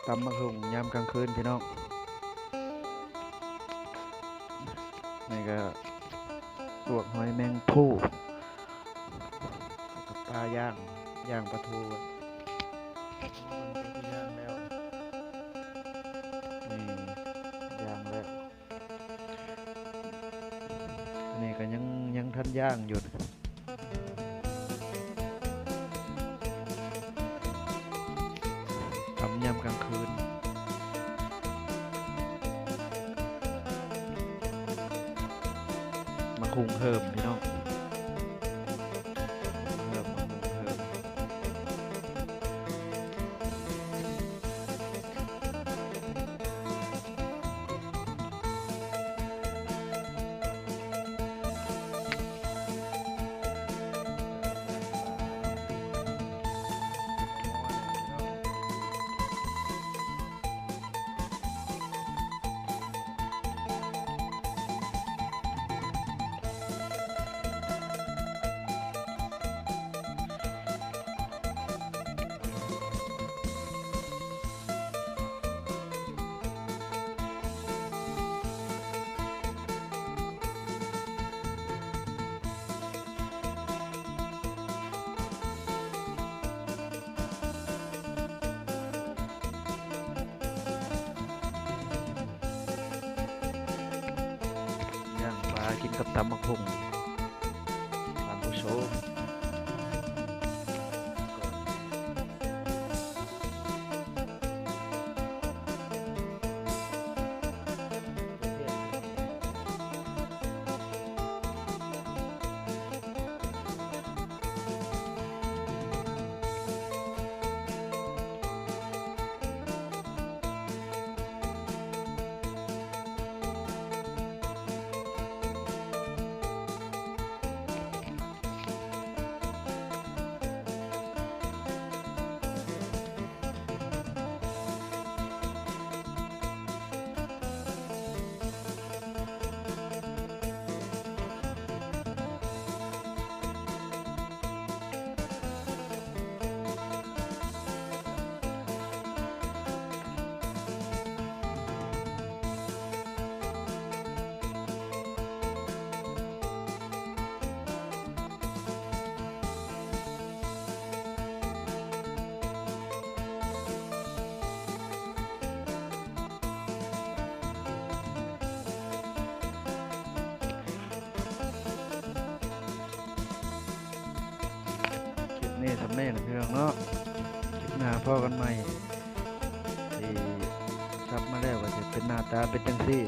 ตำมะฮุงยามกลางคืนพี่น้องนี่ก็ลวกหอยแมงภู่กับปลาย่างปลาทูมันเป็นที่ย่างแล้วนี่ย่างแล้วอันนี้ก็ยังทันย่างอยู่ตำยามกลางคืนมะฮุงเฮิมพี่น้องเฮิมมะฮุงเฮิมย่างปลากินกับตำมะฮุงตามผู้ชมนี่สำเนียงพี่น้องเนาะคลิปหน้าพ่อกันใหม่ที่ซับมาแล้วก็จะเป็นหน้าตาเป็นจังซี่